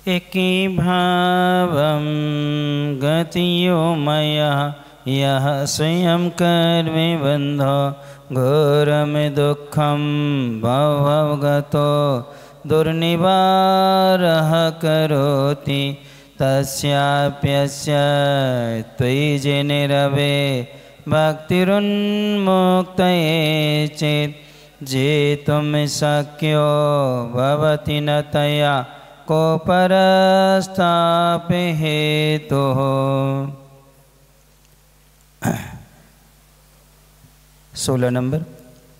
एकी भावं गतियो मया यः स्वयं कर्मे बन्धो घोरं दुःखं भवगतो दुर्निवारः करोति तस्याप्यस्य त्वयि जनिरवे भक्तिरुन्मुक्तये चेत् जेतुं शक्यो भवति न तया को परस्तापि हेतुः। 16 नंबर।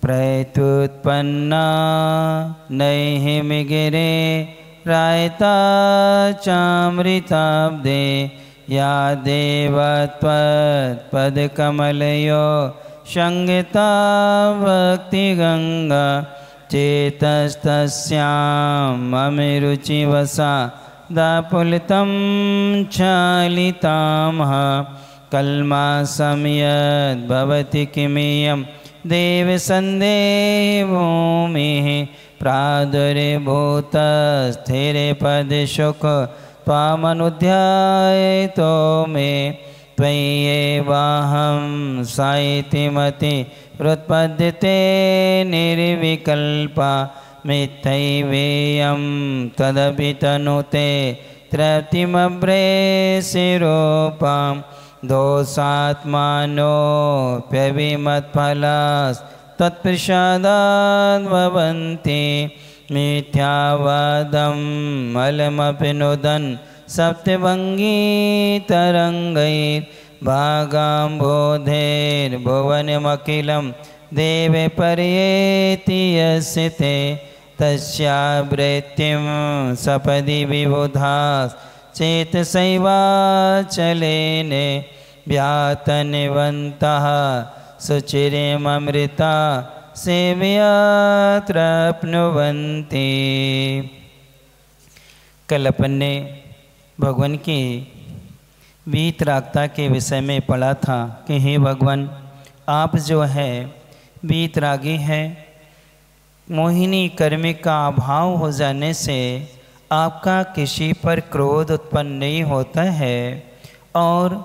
प्रत्युत्पन्ना नैहि मिगिरे रायता चामृताब्दे या देवत्वत्पदकमलयो संगीता भक्तिगंगा चेतस्तस्याम् अमिरुचिवसा दापुलितं चालितामः कल्मासं यद्भवति किमियं देवसन्देवभूमिः प्रादुर्भूतस्थिरे पदशुक त्वामनुध्यायतो मे त्वय्येवाहं साइतिमति हृत्पद्यते निर्विकल्पा मिथ्यैवेयं तदपि तनुते तृप्तिमभ्रेशिरूपां दोषात्मानोऽप्यविमत्फलास्तत्प्रसादाद् भवन्ति मिथ्यावादं मलमपि नुदन् सप्तभङ्गीतरङ्गैर्भागाम्बोधैर्भुवनमखिलं देवे पर्येति यस्य ते तस्यावृत्तिं सपदि विबुधास् चेतसैवाचलेन व्यातनिवन्तः सुचिरेममृता सेव्यात्राप्नुवन्ति। कल अपन ने भगवान की वीतरागता के विषय में पढ़ा था कि हे भगवान, आप जो है वीतरागी है। मोहिनी कर्म का अभाव हो जाने से आपका किसी पर क्रोध उत्पन्न नहीं होता है और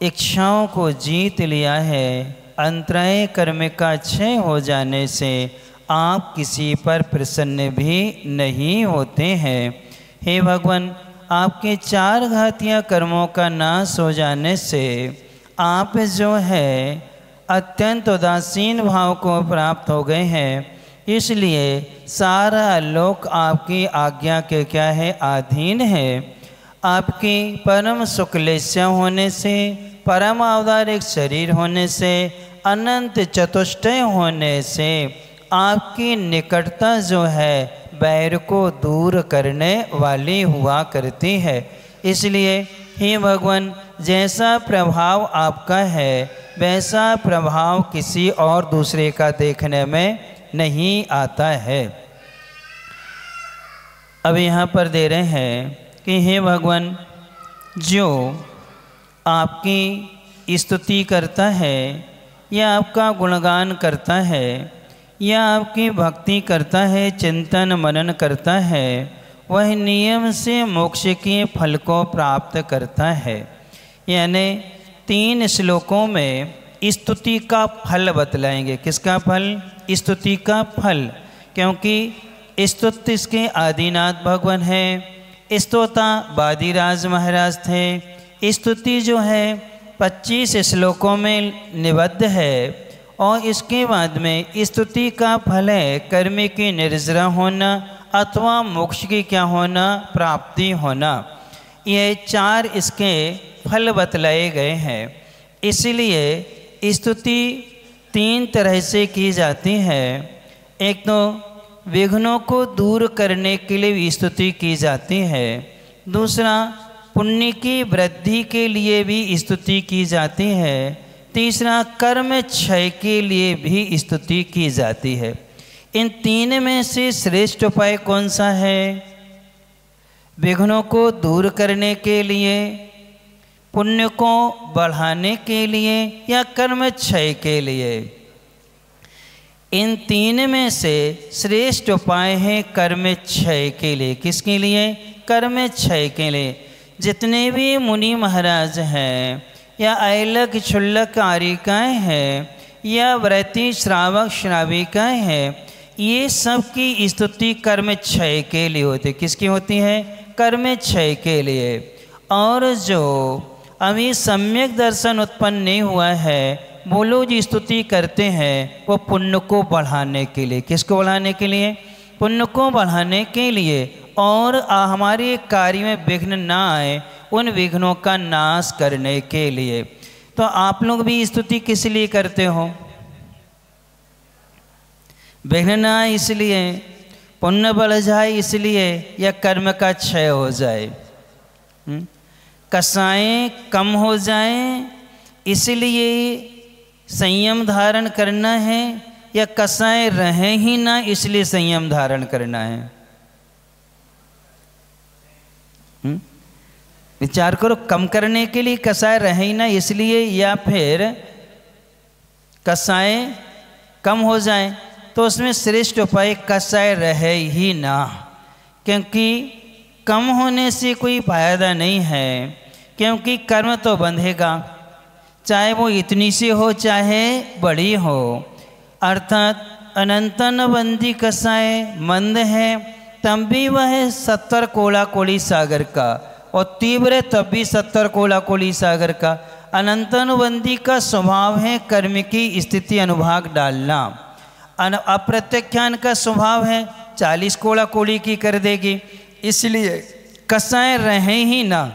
इच्छाओं को जीत लिया है। अंतराय कर्म का क्षय हो जाने से आप किसी पर प्रसन्न भी नहीं होते हैं। हे भगवान, आपके 4 घातिया कर्मों का नाश हो जाने से आप जो है अत्यंत उदासीन भाव को प्राप्त हो गए हैं। इसलिए सारा लोक आपकी आज्ञा के क्या है, अधीन है। आपकी परम शुक्लेश्य होने से, परम अवतारिक शरीर होने से, अनंत चतुष्टय होने से आपकी निकटता जो है बैर को दूर करने वाली हुआ करती है। इसलिए हे भगवान, जैसा प्रभाव आपका है वैसा प्रभाव किसी और दूसरे का देखने में नहीं आता है। अब यहाँ पर दे रहे हैं कि हे भगवान, जो आपकी स्तुति करता है या आपका गुणगान करता है या आपकी भक्ति करता है, चिंतन मनन करता है, वह नियम से मोक्ष के फल को प्राप्त करता है। यानी 3 श्लोकों में स्तुति का फल बतलाएंगे। किसका फल? स्तुति का फल। क्योंकि स्तुति इसके आदिनाथ भगवान है, स्तोता वादिराज महाराज थे। स्तुति जो है 25 श्लोकों में निबद्ध है और इसके बाद में स्तुति का फल है कर्म की निर्जरा होना अथवा मोक्ष की क्या होना, प्राप्ति होना। ये 4 इसके फल बतलाए गए हैं। इसलिए स्तुति 3 तरह से की जाती है। एक तो विघ्नों को दूर करने के लिए स्तुति की जाती है। दूसरा, पुण्य की वृद्धि के लिए भी स्तुति की जाती है। तीसरा, कर्म क्षय के लिए भी स्तुति की जाती है। इन 3 में से श्रेष्ठ उपाय कौन सा है? विघ्नों को दूर करने के लिए, पुण्य को बढ़ाने के लिए या कर्म क्षय के लिए? इन तीन में से श्रेष्ठ उपाय है कर्म क्षय के लिए। किसके लिए? कर्म क्षय के लिए। जितने भी मुनि महाराज हैं या ऐलक क्षुल्लक आरिकाएँ हैं या व्रती श्रावक श्राविकाएँ हैं, ये सब की स्तुति कर्म क्षय के लिए होती है। किसकी होती है? कर्म क्षय के लिए। और जो अभी सम्यक दर्शन उत्पन्न नहीं हुआ है, वो लोग जो स्तुति करते हैं वो पुण्य को बढ़ाने के लिए। किसको बढ़ाने के लिए? पुण्य को बढ़ाने के लिए। और हमारे कार्य में विघ्न ना आए, उन विघ्नों का नाश करने के लिए। तो आप लोग भी स्तुति किस लिए करते हो? विघ्न ना आए इसलिए, पुण्य बढ़ जाए इसलिए, या कर्म का क्षय हो जाए, कसाएं कम हो जाएं इसलिए संयम धारण करना है, या कसाएं रहें ही ना इसलिए संयम धारण करना है? विचार करो। कम करने के लिए कसाएं रहें ही ना इसलिए, या फिर कसाएं कम हो जाएं, तो उसमें श्रेष्ठ उपाय कसाएं रहे ही ना, क्योंकि कम होने से कोई फायदा नहीं है, क्योंकि कर्म तो बंधेगा, चाहे वो इतनी सी हो चाहे बड़ी हो। अर्थात अनंतन बंदी कसाएं मंद है तब भी वह 70 कोला कोली सागर का, और तीव्र तब भी 70 कोला कोली सागर का। अनंतानुबंधी का स्वभाव है कर्म की स्थिति अनुभाग डालना। अप्रत्याख्यान का स्वभाव है 40 कोला कोली की कर देगी, इसलिए कसाएं रहें ही ना।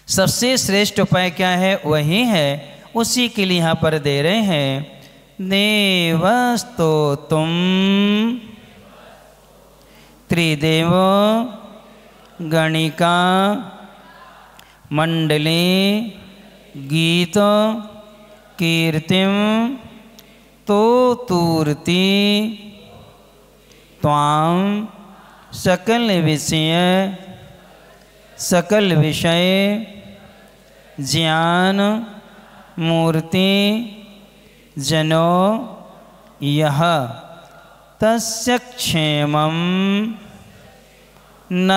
सबसे श्रेष्ठ उपाय क्या है? वही है, उसी के लिए यहाँ पर दे रहे हैं। देवस्तो तुम त्रिदेव गणिका मंडली गीत कीर्तिम तो तूर्ति त्वाम सकल विषय ज्ञान मूर्ति जनो यह तस्य क्षेमं न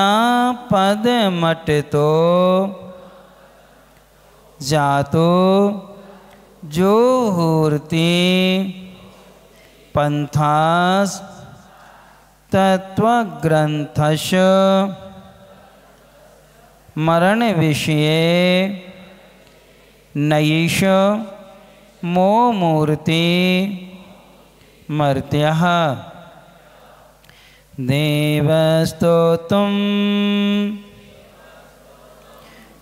पदमटतो जातो जो हूर्ति पंथास तत्वग्रंथश मरण विषये नयीश मो मूर्ति मर्त्यः देवस्तोतुम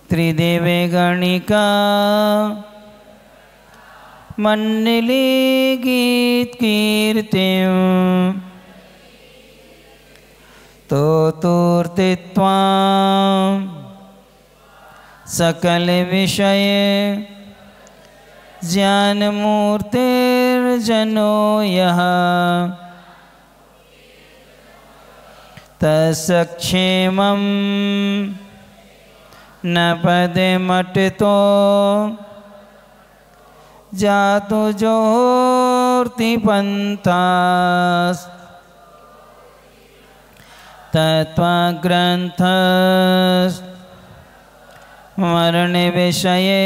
त्रिदेवे गणिका मंडली गीत कीर्तिम तो तूर्तित्वा सकल विषय ज्ञान मूर्तिर्जनो यः तस्य क्षेमं न पदमटतो जातु जोर्ति पंथास तत्वग्रंथस् मरण विषये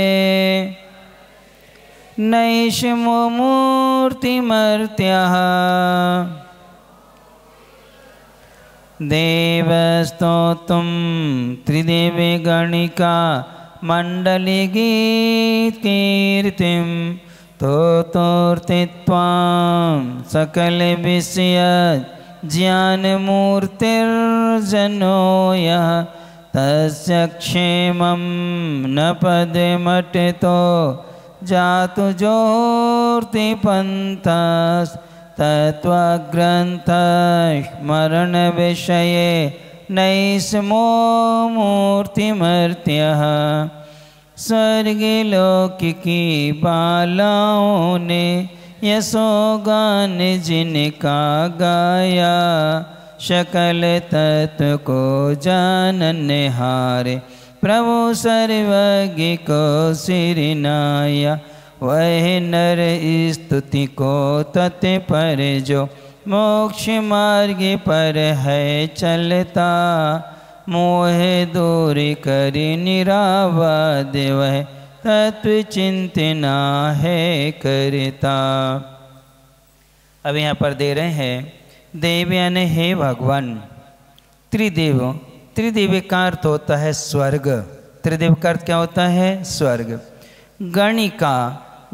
नैषमो मूर्तिमर्त्यः देवस्तोतुम त्रिदेवे गणिका मंडली गीत कीर्तिम तो तूर्तित्वां सकल विषय ज्ञान मूर्तिर्जनो यः तस्य क्षेमं न पदमटतो जातु जोर्ति पंथास तत्वग्रंथः मरण विषये नैषमो मूर्तिमर्त्यः स्वर्गलोक की बालाओं ने यशोगान जिनका गाया सकल तत्व को जानने हारे प्रभु सर्वज्ञ को सिरनाया वह नर स्तुति को तत्पर जो मोक्ष मार्ग पर है चलता। मोह दूर कर निरावाद वह तत्व चिंतना है करता। अब यहाँ पर दे रहे हैं देव यानी हे भगवान। त्रिदेव, त्रिदेव का अर्थ होता है स्वर्ग। त्रिदेव का अर्थ क्या होता है? स्वर्ग। गणिका,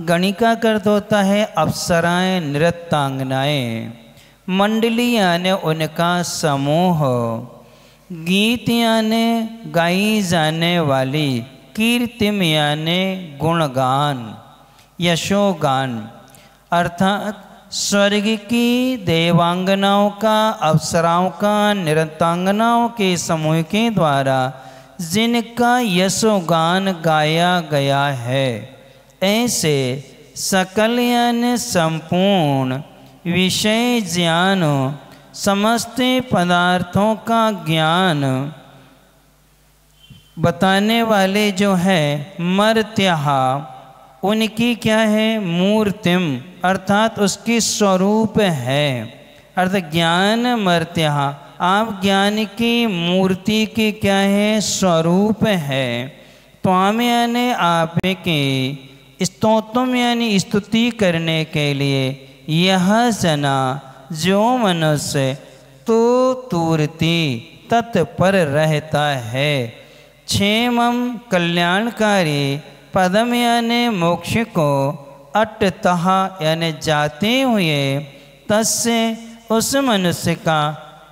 गणिका का अर्थ होता है अप्सराएं, नृत्यांगनाएं। मंडली यानी उनका समूह। गीत यानी गाई जाने वाली। कीर्तिम यानी गुणगान, यशोगान। अर्थात स्वर्ग की देवांगनाओं का, अप्सराओं का, नृत्यांगनाओं के समूह के द्वारा जिनका यशोगान गाया गया है, ऐसे सकल यानी संपूर्ण विषय ज्ञान, समस्त पदार्थों का ज्ञान बताने वाले जो है मर्त्यः, उनकी क्या है? मूर्तिम, अर्थात उसकी स्वरूप है। अर्थात ज्ञान मर्त्यः, आप ज्ञान की मूर्ति की क्या है? स्वरूप है। त्वाम यानी आप के, स्तोत्रम यानी स्तुति करने के लिए, यह जना जो मनुष्य तो तुरती तत्पर रहता है। क्षेमम कल्याणकारी, पदम यानी मोक्ष को, अट्टतः यानी जाते हुए, तस्य उस मनुष्य का,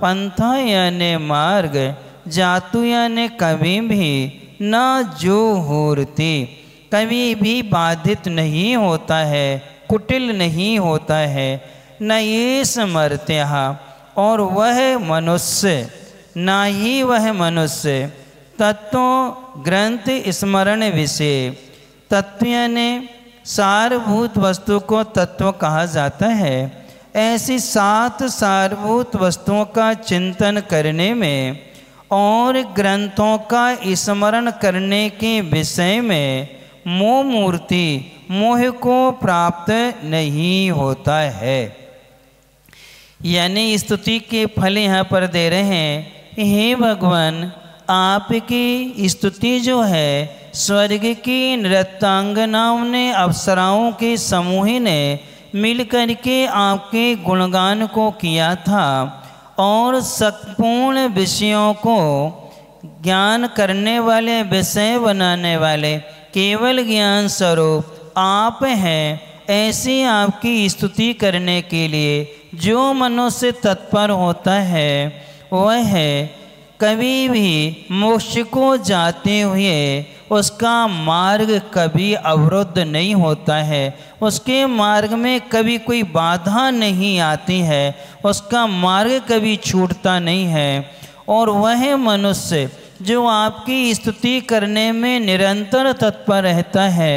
पंथा यानी मार्ग, जातु यानी कभी भी, न जो होरती कभी भी बाधित नहीं होता है, कुटिल नहीं होता है। न ये समर्थ्य, और वह मनुष्य, ना ही वह मनुष्य, तत्व ग्रंथ स्मरण विषय। तत्व यानी सारभूत वस्तु को तत्व कहा जाता है। ऐसी 7 सारभूत वस्तुओं का चिंतन करने में और ग्रंथों का स्मरण करने के विषय में मोह मूर्ति, मोह को प्राप्त नहीं होता है। यानी स्तुति के फल यहाँ पर दे रहे हैं। हे भगवान, आपकी स्तुति जो है स्वर्ग की नृत्यांगनाओं ने, अप्सराओं के समूह ने मिल कर के आपके गुणगान को किया था और संपूर्ण विषयों को ज्ञान करने वाले, विषय बनाने वाले केवल ज्ञान स्वरूप आप हैं। ऐसी आपकी स्तुति करने के लिए जो मनुष्य तत्पर होता है, वह कभी भी मोक्ष को जाते हुए उसका मार्ग कभी अवरुद्ध नहीं होता है, उसके मार्ग में कभी कोई बाधा नहीं आती है, उसका मार्ग कभी छूटता नहीं है। और वह मनुष्य जो आपकी स्तुति करने में निरंतर तत्पर रहता है,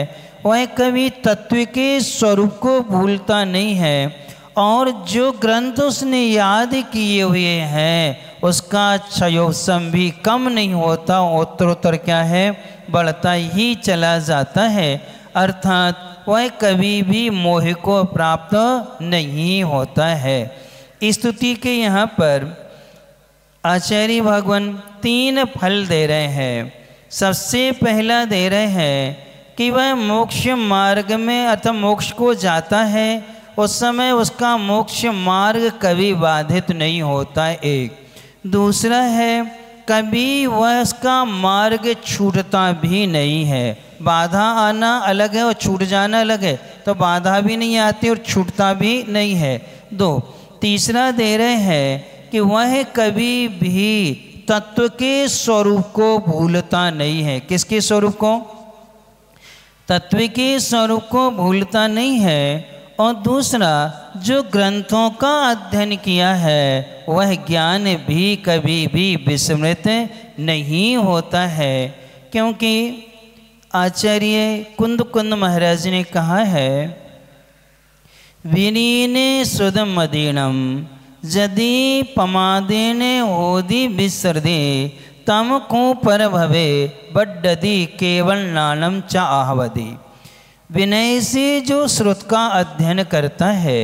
वह कभी तत्व के स्वरूप को भूलता नहीं है और जो ग्रंथ उसने याद किए हुए हैं उसका क्षयोत्सम भी कम नहीं होता, उत्तरोत्तर क्या है, बढ़ता ही चला जाता है। अर्थात वह कभी भी मोह को प्राप्त नहीं होता है। स्तुति के यहाँ पर आचार्य भगवान 3 फल दे रहे हैं। सबसे पहला दे रहे हैं कि वह मोक्ष मार्ग में अर्थात मोक्ष को जाता है, उस समय उसका मोक्ष मार्ग कभी बाधित नहीं होता है। एक दूसरा है कभी वह उसका मार्ग छूटता भी नहीं है। बाधा आना अलग है और छूट जाना अलग है, तो बाधा भी नहीं आती और छूटता भी नहीं है। 2 तीसरा दे रहे हैं कि वह कभी भी तत्व के स्वरूप को भूलता नहीं है। किसके स्वरूप को? तत्व के स्वरूप को भूलता नहीं है। और दूसरा, जो ग्रंथों का अध्ययन किया है वह ज्ञान भी कभी भी विस्मृत नहीं होता है। क्योंकि आचार्य कुंद महाराज ने कहा है, विनीने सुदम मदीनम यदि पमादेने होदी विसरदे तम को पर भवे बड्डदी केवल नानम च आहवदी। विनय से जो श्रुत का अध्ययन करता है,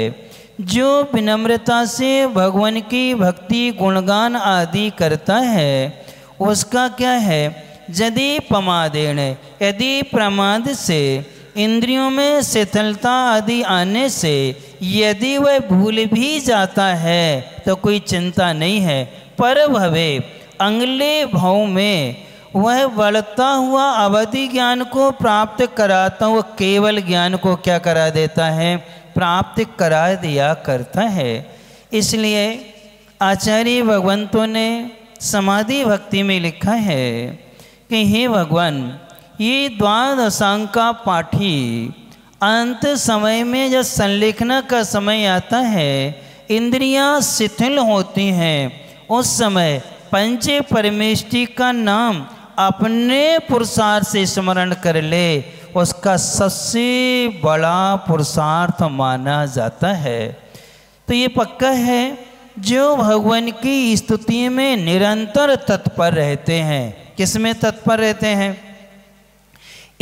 जो विनम्रता से भगवान की भक्ति गुणगान आदि करता है, उसका क्या है, यदि प्रमादेन, यदि प्रमाद से इंद्रियों में शिथिलता आदि आने से यदि वह भूल भी जाता है तो कोई चिंता नहीं है। पर भवे अगले भाव में वह बढ़ता हुआ अवधि ज्ञान को प्राप्त कराता हुआ केवल ज्ञान को क्या करा देता है, प्राप्त करा दिया करता है। इसलिए आचार्य भगवंतों ने समाधि भक्ति में लिखा है कि हे भगवान, ये द्वादशांग का पाठी अंत समय में जब संलेखना का समय आता है, इंद्रियां शिथिल होती हैं, उस समय पंच परमेष्टि का नाम अपने पुरुषार्थ से स्मरण कर ले, उसका सबसे बड़ा पुरुषार्थ माना जाता है। तो ये पक्का है, जो भगवान की स्तुति में निरंतर तत्पर रहते हैं। किस में तत्पर रहते हैं?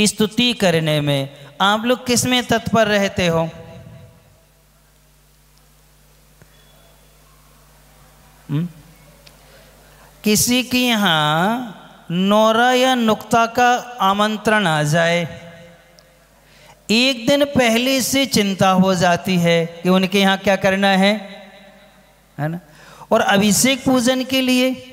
स्तुति करने में। आप लोग किस में तत्पर रहते हो? किसी के यहाँ नौरा या नुक्ता का आमंत्रण आ जाए, एक दिन पहले से चिंता हो जाती है कि उनके यहाँ क्या करना है ना। और अभिषेक पूजन के लिए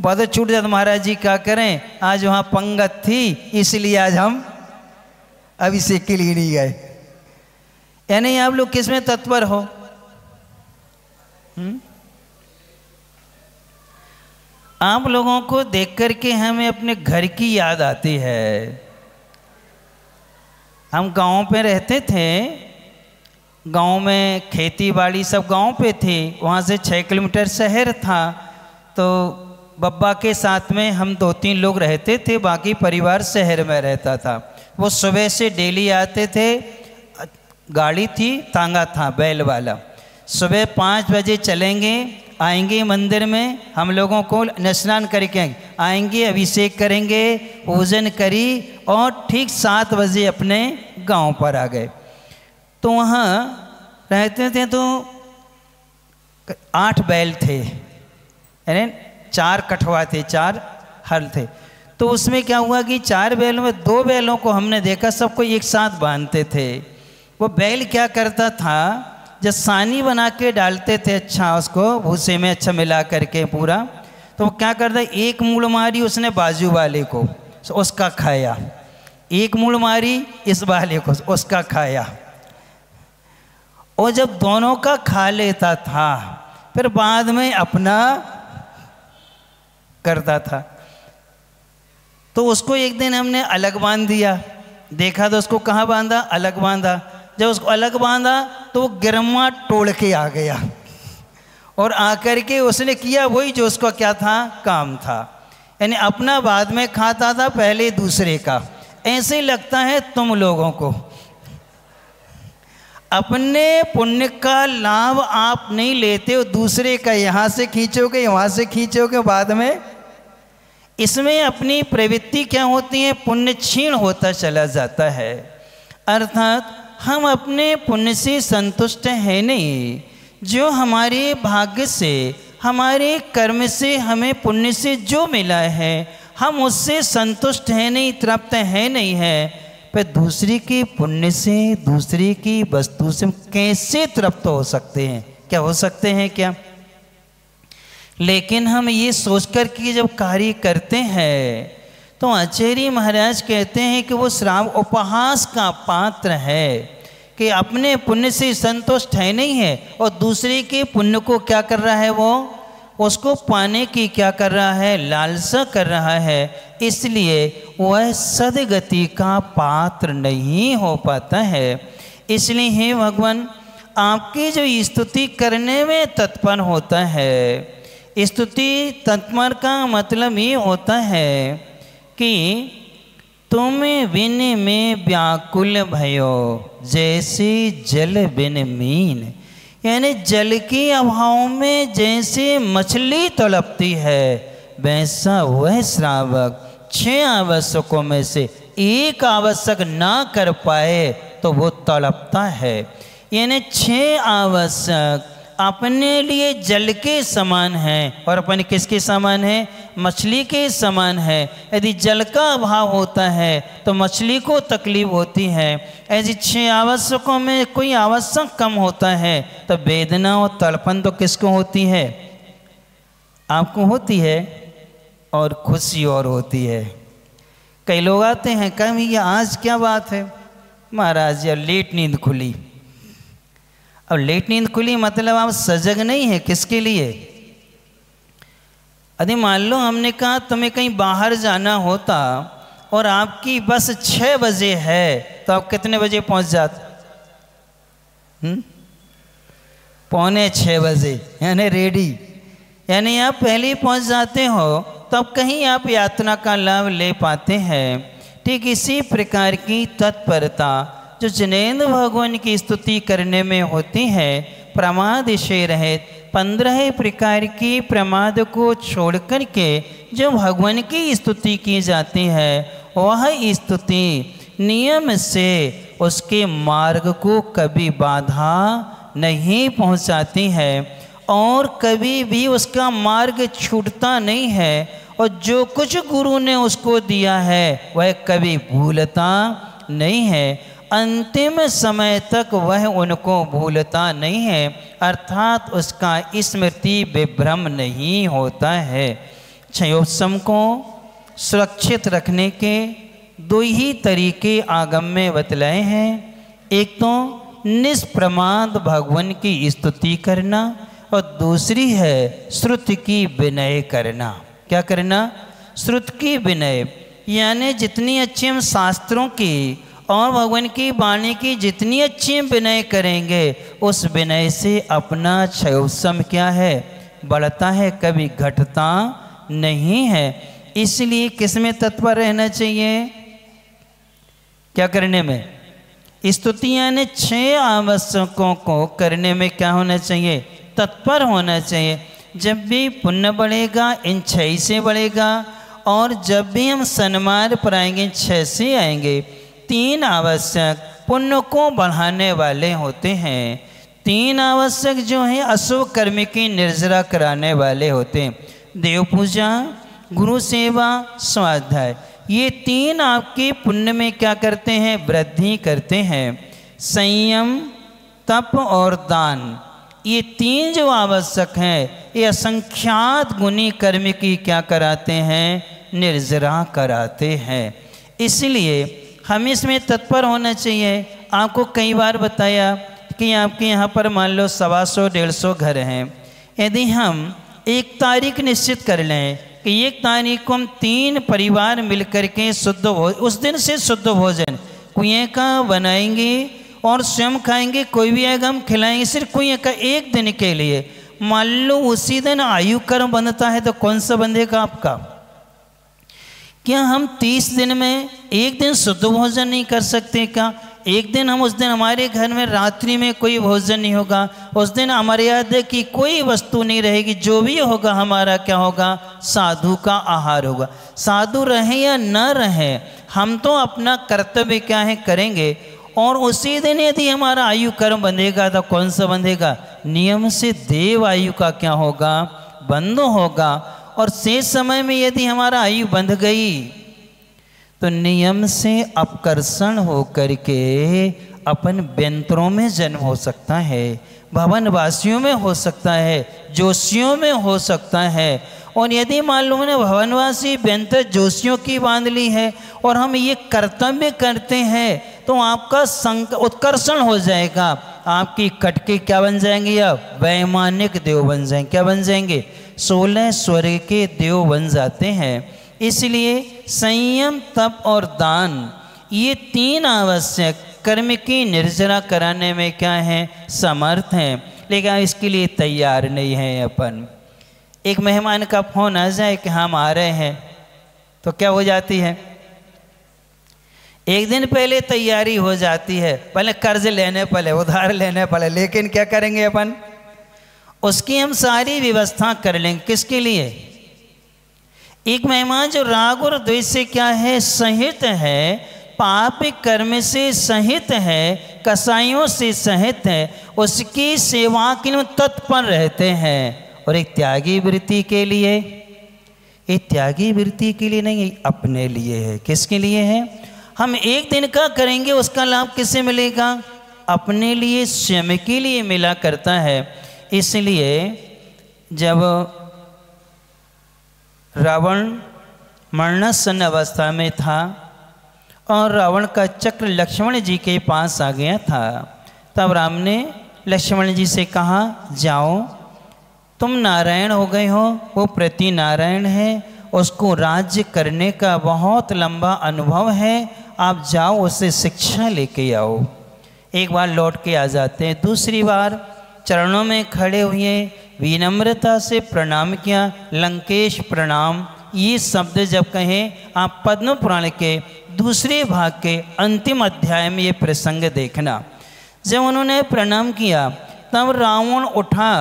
बहुत छूट जाता, महाराज जी क्या करें, आज वहाँ पंगत थी इसलिए आज हम अभिषेक के लिए नहीं गए। यानी आप लोग किस में तत्पर हो? आप लोगों को देख करके हमें अपने घर की याद आती है। हम गांव पे रहते थे, गांव में खेती बाड़ी सब गांव पे थी, वहाँ से 6 किलोमीटर शहर था। तो बब्बा के साथ में हम 2-3 लोग रहते थे, बाकी परिवार शहर में रहता था। वो सुबह से डेली आते थे, गाड़ी थी, तांगा था बैल वाला। सुबह 5 बजे चलेंगे, आएंगे मंदिर में, हम लोगों को स्नान करके आएंगे, अभिषेक करेंगे, पूजन करी और ठीक 7 बजे अपने गांव पर आ गए। तो वहाँ रहते थे तो 8 बैल थे, यानी 4 कठवा थे, 4 हल थे। तो उसमें क्या हुआ कि 4 बैलों में 2 बैलों को हमने देखा सबको एक साथ बांधते थे। वो बैल क्या करता था, जब सानी बना के डालते थे, अच्छा उसको भूसे में अच्छा मिला करके पूरा, तो वो क्या करता, एक मूड़ मारी उसने बाजू वाले को, उसका खाया, एक मूड़ मारी इस वाले को, उसका खाया। और जब दोनों का खा लेता था फिर बाद में अपना करता था। तो उसको एक दिन हमने अलग बांध दिया, देखा तो उसको कहाँ बांधा, अलग बांधा। जब उसको अलग बांधा तो वो गिरमा तोड़ के आ गया और आकर के उसने किया वही जो उसका क्या था, काम था। यानी अपना बाद में खाता था, पहले दूसरे का। ऐसे लगता है तुम लोगों को अपने पुण्य का लाभ आप नहीं लेते हो, दूसरे का यहाँ से खींचोगे वहाँ से खींचोगे, बाद में इसमें अपनी प्रवृत्ति क्या होती है, पुण्य क्षीण होता चला जाता है। अर्थात हम अपने पुण्य से संतुष्ट हैं नहीं। जो हमारे भाग्य से, हमारे कर्म से, हमें पुण्य से जो मिला है हम उससे संतुष्ट हैं नहीं, तृप्त हैं नहीं है। पर दूसरे के पुण्य से, दूसरे की वस्तु से कैसे तृप्त हो सकते हैं? क्या हो सकते हैं क्या? लेकिन हम ये सोचकर कि जब कार्य करते हैं तो आचार्य महाराज कहते हैं कि वो श्राव उपहास का पात्र है कि अपने पुण्य से संतुष्ट है नहीं है और दूसरे के पुण्य को क्या कर रहा है, वो उसको पाने की क्या कर रहा है, लालसा कर रहा है। इसलिए वह सदगति का पात्र नहीं हो पाता है। इसलिए हे भगवान, आपकी जो स्तुति करने में तत्पर होता है, स्तुति तत्पर का मतलब ये होता है कि तुम बिन में व्याकुल भयो जैसे जल बिन मीन। यानी जल के अभाव में जैसे मछली तड़पती है, वैसा वह श्रावक 6 आवश्यकों में से एक आवश्यक ना कर पाए तो वो तड़पता है। यानी 6 आवश्यक अपने लिए जल के समान है और अपन किसके समान है? मछली के समान है। यदि जल का अभाव होता है तो मछली को तकलीफ होती है। ऐसी 6 आवश्यकों में कोई आवश्यक कम होता है तो वेदना और तड़पन तो किसको होती है? आपको होती है और खुशी और होती है। कई लोग आते हैं, कहीं ये आज क्या बात है महाराज, यार लेट नींद खुली। अब लेट नींद खुली मतलब आप सजग नहीं है किसके लिए? यदि मान लो हमने कहा तुम्हें कहीं बाहर जाना होता और आपकी बस 6 बजे है तो आप कितने बजे पहुंच जाते? 5:45 बजे, यानी रेडी, यानी आप पहले ही पहुंच जाते हो तब कहीं आप यात्रा का लाभ ले पाते हैं। ठीक इसी प्रकार की तत्परता जो जिनेंद्र भगवान की स्तुति करने में होती है, प्रमाद से रहित 15 प्रकार की प्रमाद को छोड़ कर के जो भगवान की स्तुति की जाती है वह स्तुति नियम से उसके मार्ग को कभी बाधा नहीं पहुंचाती है और कभी भी उसका मार्ग छूटता नहीं है और जो कुछ गुरु ने उसको दिया है वह कभी भूलता नहीं है। अंतिम समय तक वह उनको भूलता नहीं है, अर्थात उसका स्मृति विभ्रम नहीं होता है। क्षयोत्सव को सुरक्षित रखने के 2 ही तरीके आगम में बतलाए हैं। एक तो निष्प्रमाद भगवान की स्तुति करना और दूसरी है श्रुति की विनय करना। क्या करना? श्रुति की विनय, यानी जितनी अच्छी हम शास्त्रों की और भगवान की वाणी की जितनी अच्छी विनय करेंगे उस विनय से अपना क्षयोत्सव क्या है? बढ़ता है, कभी घटता नहीं है। इसलिए किसमें तत्पर रहना चाहिए? क्या करने में? स्तुति यानी 6 आवश्यकों को करने में क्या होना चाहिए? तत्पर होना चाहिए। जब भी पुण्य बढ़ेगा इन 6 से बढ़ेगा और जब भी हम सन्मार्ग पर आएंगे 6 से आएंगे। 3 आवश्यक पुण्य को बढ़ाने वाले होते हैं। 3 आवश्यक जो हैं अशुभ कर्म की निर्जरा कराने वाले होते हैं। देव पूजा, गुरु सेवा, स्वाध्याय, ये 3 आपके पुण्य में क्या करते हैं? वृद्धि करते हैं। संयम, तप और दान, ये 3 जो आवश्यक हैं ये असंख्यात गुणी कर्म की क्या कराते हैं? निर्जरा कराते हैं। इसलिए हम इसमें तत्पर होना चाहिए। आपको कई बार बताया कि आपके यहाँ पर मान लो 125-150 घर हैं। यदि हम एक तारीख निश्चित कर लें कि 1 तारीख को हम 3 परिवार मिलकर के उस दिन से शुद्ध भोजन कुएं का बनाएंगे और स्वयं खाएंगे, कोई भी आएगा हम खिलाएंगे, सिर्फ कुएं का 1 दिन के लिए। मान लो उसी दिन आयु कर्म बनता है तो कौन सा बंधेगा आपका? क्या हम 30 दिन में 1 दिन शुद्ध भोजन नहीं कर सकते क्या? 1 दिन हम उस दिन हमारे घर में रात्रि में कोई भोजन नहीं होगा, उस दिन मर्यादा की कोई वस्तु नहीं रहेगी, जो भी होगा हमारा क्या होगा? साधु का आहार होगा। साधु रहे या न रहे हम तो अपना कर्तव्य क्या है करेंगे। और उसी दिन यदि हमारा आयु कर्म बंधेगा तो कौन सा बंधेगा? नियम से देव आयु का क्या होगा? बंध होगा। और शेष समय में यदि हमारा आयु बंध गई तो नियम से अपकर्षण हो करके अपन व्यंतरों में जन्म हो सकता है, भवनवासियों में हो सकता है, जोशियों में हो सकता है। और यदि मान लो मैंने भवनवासी व्यंतर जोशियों की बांध ली है और हम ये कर्तव्य करते हैं तो आपका उत्कर्षण हो जाएगा। आपकी कटके क्या बन जाएंगे? या वैमानिक देव बन जाएंगे। क्या बन जाएंगे? 16 स्वर्ग के देव बन जाते हैं। इसलिए संयम, तप और दान, ये 3 आवश्यक कर्म की निर्जरा कराने में क्या है? समर्थ हैं। लेकिन इसके लिए तैयार नहीं है अपन। एक मेहमान का फोन आ जाए कि हम आ रहे हैं तो क्या हो जाती है? 1 दिन पहले तैयारी हो जाती है, पहले कर्ज लेने पड़े, उधार लेने पड़े, लेकिन क्या करेंगे अपन? उसकी हम सारी व्यवस्था कर लेंगे। किसके लिए? एक महिमा जो राग और द्वेष से क्या है, सहित है, पाप कर्म से सहित है, कसाइयों से सहित है, उसकी सेवा के लिए तत्पर रहते हैं। और एक त्यागी वृत्ति के लिए, एक त्यागी वृत्ति के लिए नहीं, अपने लिए है। किसके लिए है? हम एक दिन का करेंगे, उसका लाभ किससे मिलेगा? अपने लिए, स्वयं के लिए मिला करता है। इसलिए जब रावण मरणासन अवस्था में था और रावण का चक्र लक्ष्मण जी के पास आ गया था, तब राम ने लक्ष्मण जी से कहा, जाओ, तुम नारायण हो गए हो, वो प्रति नारायण है, उसको राज्य करने का बहुत लंबा अनुभव है, आप जाओ, उससे शिक्षा लेके आओ। एक बार लौट के आ जाते हैं। दूसरी बार चरणों में खड़े हुए विनम्रता से प्रणाम किया। लंकेश प्रणाम, ये शब्द जब कहें आप पद्म पुराण के दूसरे भाग के अंतिम अध्याय में ये प्रसंग देखना। जब उन्होंने प्रणाम किया तब रावण उठा,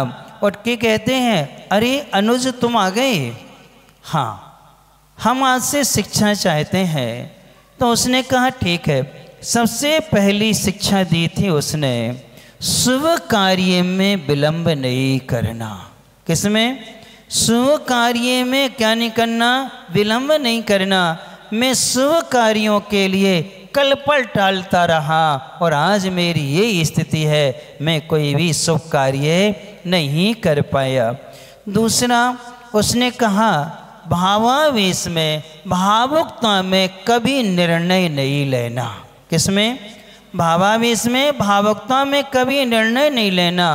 उठ के कहते हैं, अरे अनुज तुम आ गए? हाँ, हम आज से शिक्षा चाहते हैं। तो उसने कहा ठीक है। सबसे पहली शिक्षा दी थी उसने, शुभ कार्य में विलंब नहीं करना। किसमें? शुभ कार्य में क्या नहीं करना? विलंब नहीं करना। मैं शुभ कार्यों के लिए कल पल टालता रहा और आज मेरी ये स्थिति है, मैं कोई भी शुभ कार्य नहीं कर पाया। दूसरा उसने कहा, भावावेश में, भावुकता में कभी निर्णय नहीं लेना। किसमें? भावावेश में, भावुकता में कभी निर्णय नहीं लेना।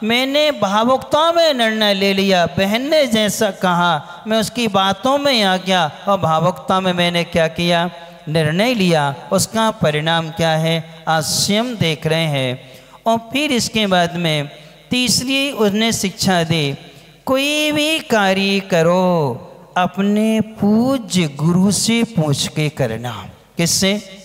मैंने भावुकता में निर्णय ले लिया, बहन ने जैसा कहा मैं उसकी बातों में आ गया और भावुकता में मैंने क्या किया? निर्णय लिया। उसका परिणाम क्या है? आज स्वयं देख रहे हैं। और फिर इसके बाद में तीसरी उसने शिक्षा दी, कोई भी कार्य करो अपने पूज्य गुरु से पूछ के करना। किससे?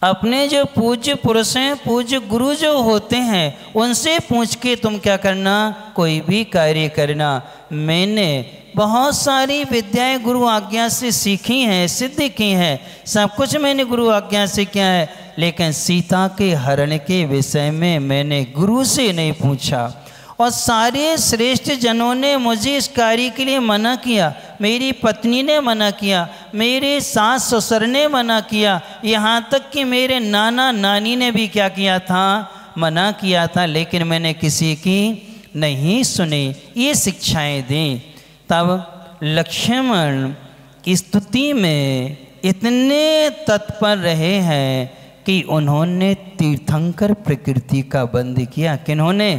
अपने जो पूज्य पुरुष हैं, पूज्य गुरु जो होते हैं, उनसे पूछ के तुम क्या करना? कोई भी कार्य करना। मैंने बहुत सारी विद्याएं गुरु आज्ञा से सीखी हैं, सिद्ध की हैं, सब कुछ मैंने गुरु आज्ञा से किया है, लेकिन सीता के हरण के विषय में मैंने गुरु से नहीं पूछा। और सारे श्रेष्ठ जनों ने मुझे इस कार्य के लिए मना किया। मेरी पत्नी ने मना किया, मेरे सास ससुर ने मना किया, यहाँ तक कि मेरे नाना नानी ने भी क्या किया था? मना किया था, लेकिन मैंने किसी की नहीं सुनी। ये शिक्षाएं दी। तब लक्ष्मण की स्तुति में इतने तत्पर रहे हैं कि उन्होंने तीर्थंकर प्रकृति का बंद किया। किन्होंने?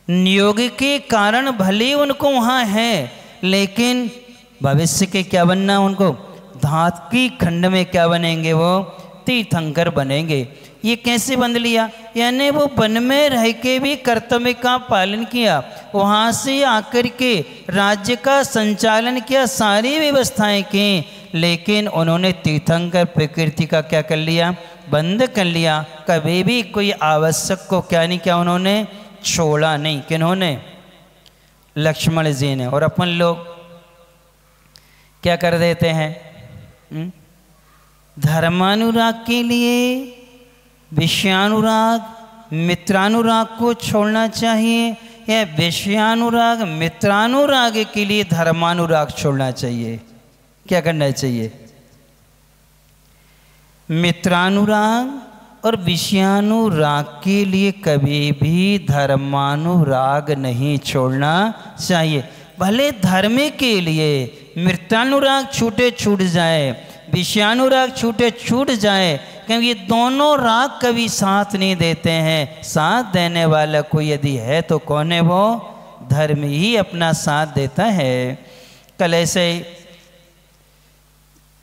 नियोग के कारण भले उनको वहाँ है, लेकिन भविष्य के क्या बनना उनको? धात की खंड में क्या बनेंगे? वो तीर्थंकर बनेंगे। ये कैसे बंद लिया? यानी वो वन में रह के भी कर्तव्य का पालन किया, वहाँ से आकर के राज्य का संचालन किया, सारी व्यवस्थाएं की, लेकिन उन्होंने तीर्थंकर प्रकृति का क्या कर लिया? बंद कर लिया। कभी भी कोई आवश्यक को क्या नहीं किया उन्होंने? छोड़ा नहीं। किन्होंने? लक्ष्मण जी ने। और अपन लोग क्या कर देते हैं? धर्मानुराग के लिए विषयानुराग, मित्रानुराग को छोड़ना चाहिए, या विषयानुराग, मित्रानुराग के लिए धर्मानुराग छोड़ना चाहिए? क्या करना चाहिए? मित्रानुराग और विषयानुराग के लिए कभी भी धर्मानुराग नहीं छोड़ना चाहिए। भले धर्म के लिए मित्रानुराग छूटे छूट जाए, विषयानुराग छूटे छूट जाए, क्योंकि ये दोनों राग कभी साथ नहीं देते हैं। साथ देने वाला कोई यदि है तो कौन है? वो धर्म ही अपना साथ देता है। कल ऐसे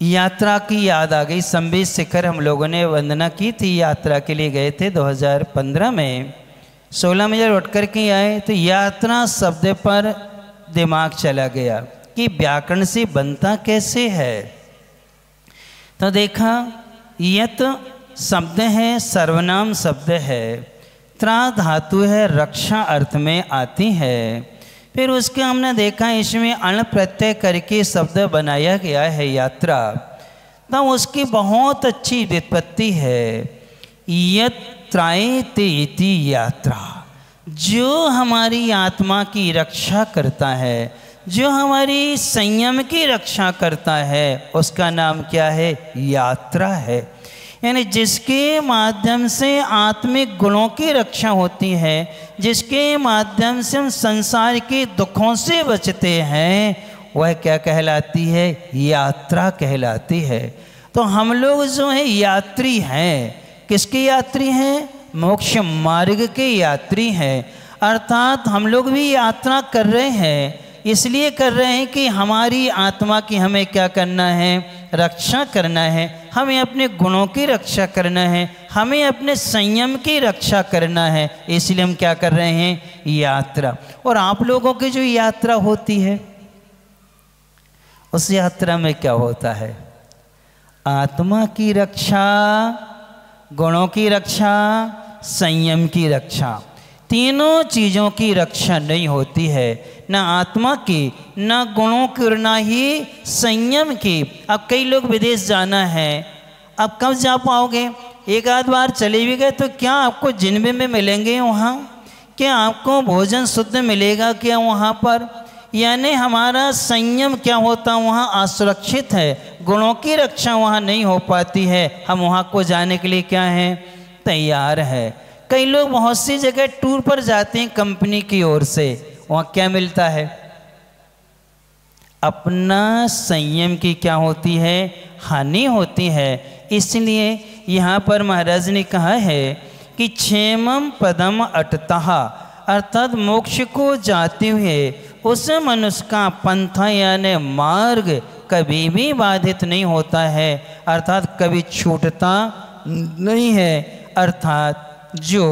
यात्रा की याद आ गई। संबित शिखर हम लोगों ने वंदना की थी, यात्रा के लिए गए थे 2015 में। 16 में जब लौट कर के आए तो यात्रा शब्द पर दिमाग चला गया कि व्याकरण से बनता कैसे है। तो देखा, यत शब्द है, सर्वनाम शब्द है, त्रा धातु है, रक्षा अर्थ में आती है। फिर उसके हमने देखा इसमें अण प्रत्यय करके शब्द बनाया गया है यात्रा, तब उसकी बहुत अच्छी व्युत्पत्ति है। यत्रायते इति यात्रा, जो हमारी आत्मा की रक्षा करता है, जो हमारी संयम की रक्षा करता है, उसका नाम क्या है? यात्रा है। यानी जिसके माध्यम से आत्मिक गुणों की रक्षा होती है, जिसके माध्यम से हम संसार के दुखों से बचते हैं, वह क्या कहलाती है? यात्रा कहलाती है। तो हम लोग जो है यात्री हैं। किसके यात्री हैं? मोक्ष मार्ग के यात्री हैं। अर्थात हम लोग भी यात्रा कर रहे हैं, इसलिए कर रहे हैं कि हमारी आत्मा की हमें क्या करना है? रक्षा करना है। हमें अपने गुणों की रक्षा करना है, हमें अपने संयम की रक्षा करना है, इसलिए हम क्या कर रहे हैं? यात्रा। और आप लोगों की जो यात्रा होती है, उस यात्रा में क्या होता है? आत्मा की रक्षा, गुणों की रक्षा, संयम की रक्षा। तीनों चीज़ों की रक्षा नहीं होती है, ना आत्मा की, ना गुणों की और ना ही संयम की। अब कई लोग विदेश जाना है, अब कब जा पाओगे? एक आध बार चले भी गए तो क्या आपको जिन्बे में मिलेंगे वहाँ? क्या आपको भोजन शुद्ध मिलेगा क्या वहाँ पर? यानी हमारा संयम क्या होता वहाँ? असुरक्षित है। गुणों की रक्षा वहाँ नहीं हो पाती है। हम वहाँ को जाने के लिए क्या है? तैयार है। कई लोग बहुत सी जगह टूर पर जाते हैं कंपनी की ओर से, वहाँ क्या मिलता है? अपना संयम की क्या होती है? हानि होती है। इसलिए यहाँ पर महाराज ने कहा है कि क्षेमम पदम अटतः, अर्थात मोक्ष को जाते हुए उस मनुष्य का पंथा यानी मार्ग कभी भी बाधित नहीं होता है, अर्थात कभी छूटता नहीं है। अर्थात जो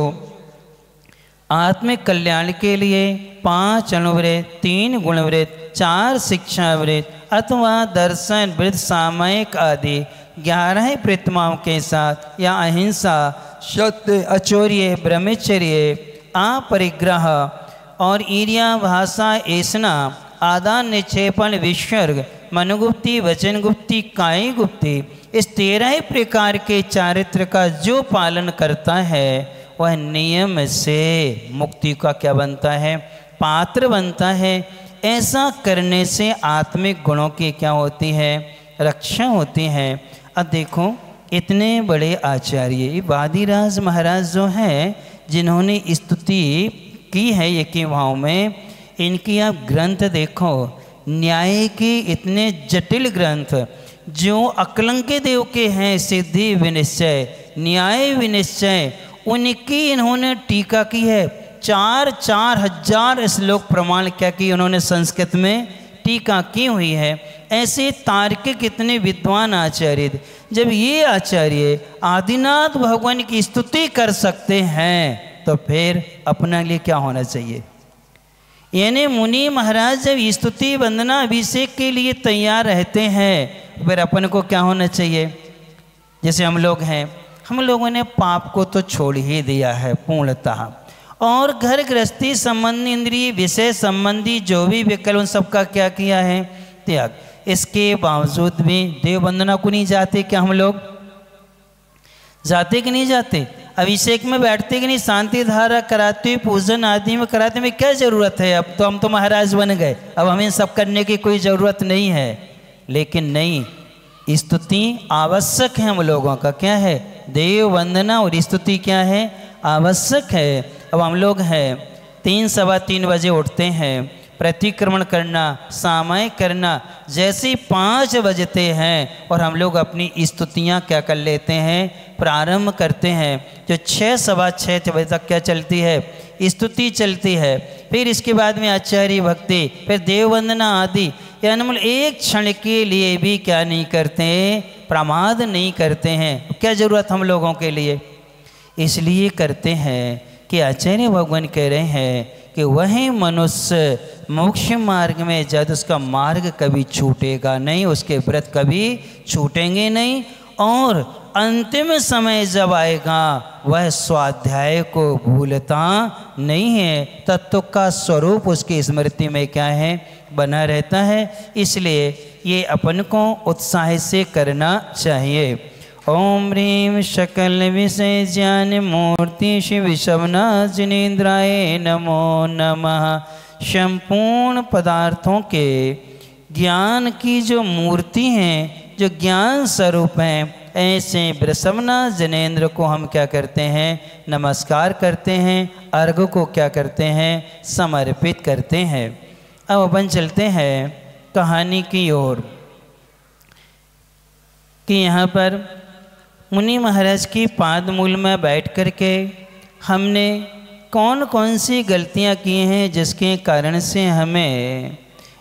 आत्मिक कल्याण के लिए 5 अणुव्रत, 3 गुणव्रत, 4 शिक्षाव्रत अथवा दर्शन वृत्त सामयिक आदि 11 प्रतिमाओं के साथ या अहिंसा, सत्य, अचौर्य, ब्रह्मचर्य, अपरिग्रह और ईर्ष्या, भाषा, ऐसना, आदान, निक्षेपण, विसर्ग, मनोगुप्ति, वचनगुप्ति, कायी गुप्ति, इस 13 प्रकार के चारित्र का जो पालन करता है वह नियम से मुक्ति का क्या बनता है? पात्र बनता है। ऐसा करने से आत्मिक गुणों की क्या होती है? रक्षा होती है। अब देखो इतने बड़े आचार्य वादिराज महाराज जो हैं, जिन्होंने स्तुति की है ये के भाव में, इनकी आप ग्रंथ देखो, न्याय के इतने जटिल ग्रंथ जो अकलंक देव के हैं, सिद्धि विनिश्चय, न्याय विनिश्चय, उनकी इन्होंने टीका की है। 4-4 हजार श्लोक प्रमाण क्या की उन्होंने संस्कृत में टीका की हुई है। ऐसे तार्किक इतने विद्वान आचार्य, जब ये आचार्य आदिनाथ भगवान की स्तुति कर सकते हैं तो फिर अपने लिए क्या होना चाहिए? यानी मुनि महाराज जब स्तुति वंदना अभिषेक के लिए तैयार रहते हैं, फिर अपन को क्या होना चाहिए? जैसे हम लोग हैं, हम लोगों ने पाप को तो छोड़ ही दिया है पूर्णतः, और घर गृहस्थी संबंधी, इंद्रिय विषय संबंधी जो भी विकल्प, उन सबका क्या किया है? त्याग। इसके बावजूद भी देव वंदना को नहीं जाते क्या? हम लोग जाते कि नहीं जाते? अभिषेक में बैठते कि नहीं? शांति धारा कराते, पूजन आदि में कराते, में क्या ज़रूरत है? अब तो हम तो महाराज बन गए, अब हमें सब करने की कोई ज़रूरत नहीं है। लेकिन नहीं, स्तुति आवश्यक है हम लोगों का। क्या है? देव वंदना और स्तुति क्या है? आवश्यक है। अब हम लोग हैं 3-3:15 बजे उठते हैं, प्रतिक्रमण करना, सामायिक करना, जैसे 5 बजते हैं और हम लोग अपनी स्तुतियाँ क्या कर लेते हैं? प्रारंभ करते हैं। जो 6-6:15 बजे तक क्या चलती है? स्तुति चलती है। फिर इसके बाद में आचार्य भक्ति, फिर देव वंदना आदि। यानी एक क्षण के लिए भी क्या नहीं करते? प्रमाद नहीं करते हैं। क्या ज़रूरत हम लोगों के लिए? इसलिए करते हैं कि आचार्य भगवान कह रहे हैं कि वही मनुष्य मोक्ष मार्ग में जब उसका मार्ग कभी छूटेगा नहीं, उसके व्रत कभी छूटेंगे नहीं, और अंतिम समय जब आएगा वह स्वाध्याय को भूलता नहीं है, तत्व का स्वरूप उसकी स्मृति में क्या है, बना रहता है। इसलिए ये अपन को उत्साह से करना चाहिए। ओम ह्रीं सकल विषय ज्ञान मूर्ति शिव शवना जिनेन्द्राय नमो नमः। संपूर्ण पदार्थों के ज्ञान की जो मूर्ति हैं, जो ज्ञान स्वरूप हैं, ऐसे वृषभना जनेन्द्र को हम क्या करते हैं, नमस्कार करते हैं, अर्घ को क्या करते हैं, समर्पित करते हैं। अब अपन चलते हैं कहानी की ओर कि यहाँ पर मुनि महाराज की पाद मूल में बैठ कर के हमने कौन कौन सी गलतियाँ की हैं जिसके कारण से हमें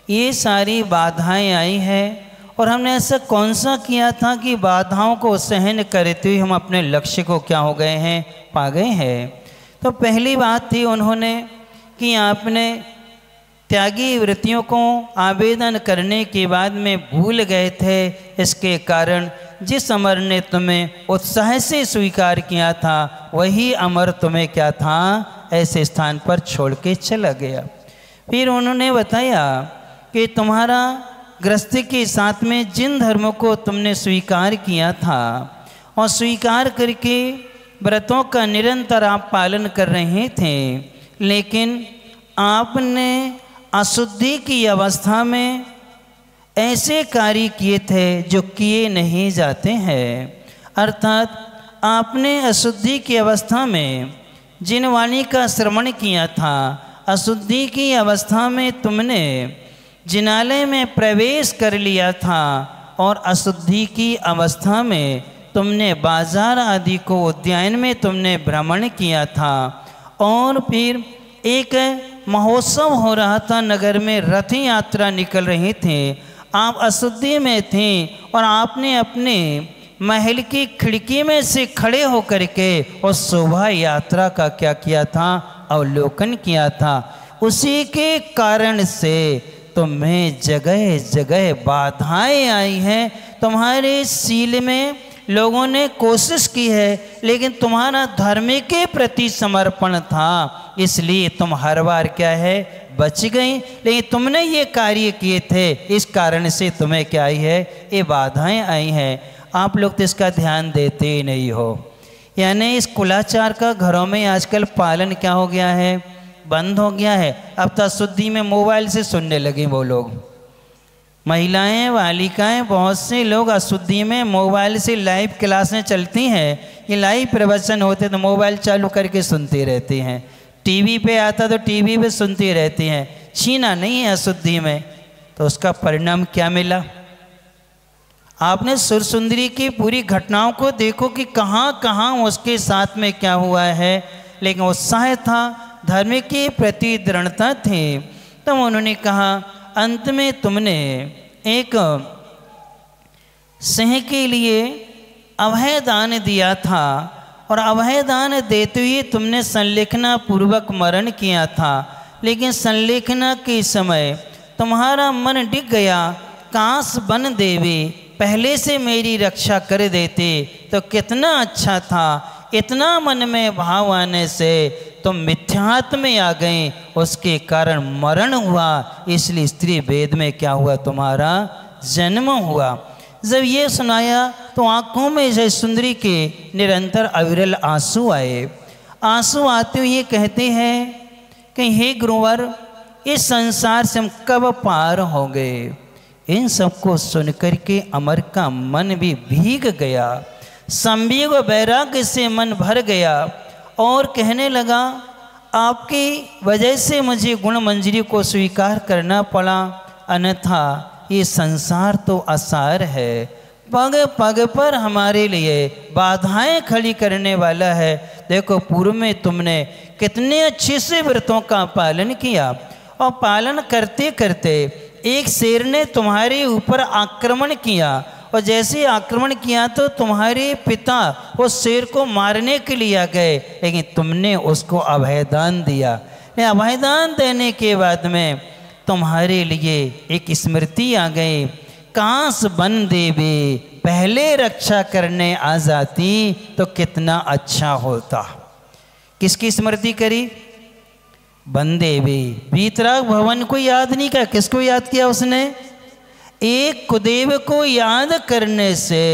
ये सारी बाधाएं आई हैं, और हमने ऐसा कौन सा किया था कि बाधाओं को सहन करते हुए हम अपने लक्ष्य को क्या हो गए हैं, पा गए हैं। तो पहली बात थी उन्होंने कि आपने त्यागी वृत्तियों को आवेदन करने के बाद में भूल गए थे, इसके कारण जिस अमर ने तुम्हें उत्साह से स्वीकार किया था वही अमर तुम्हें क्या था, ऐसे स्थान पर छोड़ के चला गया। फिर उन्होंने बताया कि तुम्हारा गृहस्थी के साथ में जिन धर्मों को तुमने स्वीकार किया था और स्वीकार करके व्रतों का निरंतर आप पालन कर रहे थे, लेकिन आपने अशुद्धि की अवस्था में ऐसे कार्य किए थे जो किए नहीं जाते हैं। अर्थात आपने अशुद्धि की अवस्था में जिन वाणी का श्रवण किया था, अशुद्धि की अवस्था में तुमने जिनालय में प्रवेश कर लिया था, और अशुद्धि की अवस्था में तुमने बाजार आदि को उद्यान में तुमने भ्रमण किया था, और फिर एक महोत्सव हो रहा था, नगर में रथ यात्रा निकल रही थी, आप अशुद्धि में थे और आपने अपने महल की खिड़की में से खड़े होकर के उस शोभा यात्रा का क्या किया था, अवलोकन किया था। उसी के कारण से तुम्हें जगह जगह बाधाएं आई हैं। तुम्हारे सील में लोगों ने कोशिश की है, लेकिन तुम्हारा धर्म के प्रति समर्पण था, इसलिए तुम हर बार क्या है, बच गई। लेकिन तुमने ये कार्य किए थे, इस कारण से तुम्हें क्या आई है, ये बाधाएं आई हैं। आप लोग तो इसका ध्यान देते ही नहीं हो। यानी इस कुलाचार का घरों में आजकल पालन क्या हो गया है, बंद हो गया है। अब तो अशुद्धि में मोबाइल से सुनने लगे वो लोग, महिलाएं, बालिकाएं, बहुत से लोग अशुद्धि में मोबाइल से लाइव क्लासें चलती हैं, ये लाइव प्रवचन होते तो मोबाइल चालू करके सुनती रहती हैं, टीवी पे आता तो टीवी पे सुनती रहती हैं। छीना नहीं है अशुद्धि में, तो उसका परिणाम क्या मिला। आपने सुरसुंदरी की पूरी घटनाओं को देखो कि कहाँ कहाँ उसके साथ में क्या हुआ है, लेकिन उत्साह था, धर्म के प्रति दृढ़ता थी। तो उन्होंने कहा अंत में तुमने एक सिंह के लिए अभय दान दिया था, और अभय दान देते हुए तुमने संलेखना पूर्वक मरण किया था, लेकिन संलेखना के समय तुम्हारा मन डिग गया, काश बन देवी पहले से मेरी रक्षा कर देते तो कितना अच्छा था। इतना मन में भाव आने से तुम मिथ्यात्व में आ गए, उसके कारण मरण हुआ, इसलिए स्त्री वेद में क्या हुआ, तुम्हारा जन्म हुआ। जब ये सुनाया तो आंखों में जय सुंदरी के निरंतर अविरल आंसू आए। आंसू आते हुए कहते हैं कि हे गुरुवर, इस संसार से हम कब पार हो गए। इन सबको सुनकर के अमर का मन भी भीग गया, संवेग व वैराग्य से मन भर गया, और कहने लगा आपकी वजह से मुझे गुण मंजरी को स्वीकार करना पड़ा, अन्यथा ये संसार तो असार है, पग पग पर हमारे लिए बाधाएं खड़ी करने वाला है। देखो पूर्व में तुमने कितने अच्छे से व्रतों का पालन किया, और पालन करते करते एक शेर ने तुम्हारे ऊपर आक्रमण किया, और जैसे आक्रमण किया तो तुम्हारे पिता उस शेर को मारने के लिए आ गए, लेकिन तुमने उसको अभयदान दिया। अभयदान देने के बाद में तुम्हारे लिए एक स्मृति आ गई कांस बन देवे, पहले रक्षा करने आ जाती तो कितना अच्छा होता। किसकी स्मृति करी? बंदेवे। वीतराग भवन को याद नहीं किया, किसको याद किया उसने? एक कुदेव को याद करने से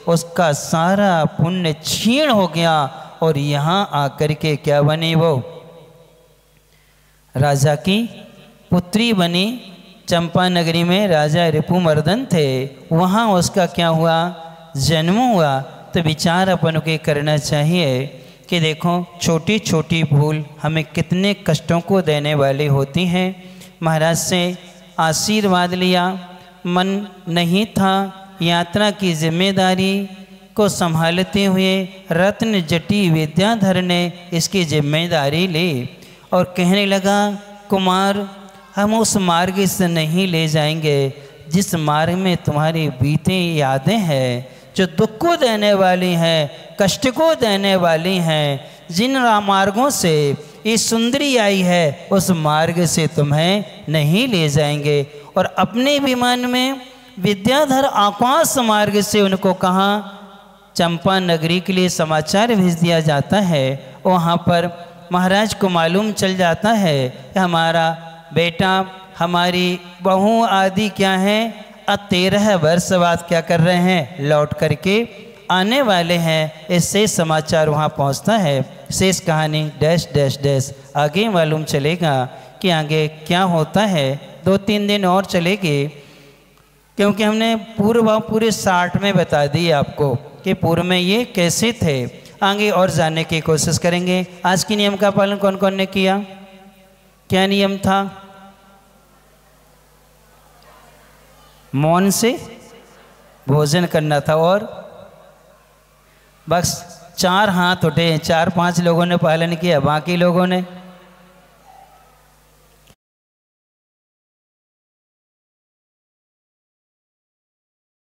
उसका सारा पुण्य क्षीण हो गया और यहाँ आकर के क्या बनी? वो राजा की पुत्री बनी। चंपा नगरी में राजा रिपुमर्दन थे, वहाँ उसका क्या हुआ? जन्म हुआ। तो विचार अपन को करना चाहिए कि देखो छोटी छोटी भूल हमें कितने कष्टों को देने वाली होती हैं। महाराज से आशीर्वाद लिया, मन नहीं था, यात्रा की जिम्मेदारी को संभालते हुए रत्न जटी विद्याधर ने इसकी जिम्मेदारी ली और कहने लगा, कुमार हम उस मार्ग से नहीं ले जाएंगे जिस मार्ग में तुम्हारी बीते यादें हैं, जो दुख को देने वाली हैं, कष्ट को देने वाली हैं। जिन मार्गों से ये सुंदरी आई है उस मार्ग से तुम्हें नहीं ले जाएंगे। और अपने विमान में विद्याधर आकाश मार्ग से उनको कहाँ? चंपा नगरी के लिए समाचार भेज दिया जाता है। वहाँ पर महाराज को मालूम चल जाता है कि हमारा बेटा, हमारी बहू आदि क्या हैं, 13 वर्ष बाद क्या कर रहे हैं? लौट करके आने वाले हैं। इससे समाचार वहाँ पहुँचता है। शेष कहानी डैश डैश डैश आगे मालूम चलेगा कि आगे क्या होता है। 2-3 दिन और चलेगी, क्योंकि हमने पूरे 60 में बता दी आपको कि पूर्व में ये कैसे थे। आगे और जानने की कोशिश करेंगे। आज के नियम का पालन कौन कौन ने किया? क्या नियम था? मौन से भोजन करना था। और बस 4 हाथ उठे, 4-5 लोगों ने पालन किया, बाकी लोगों ने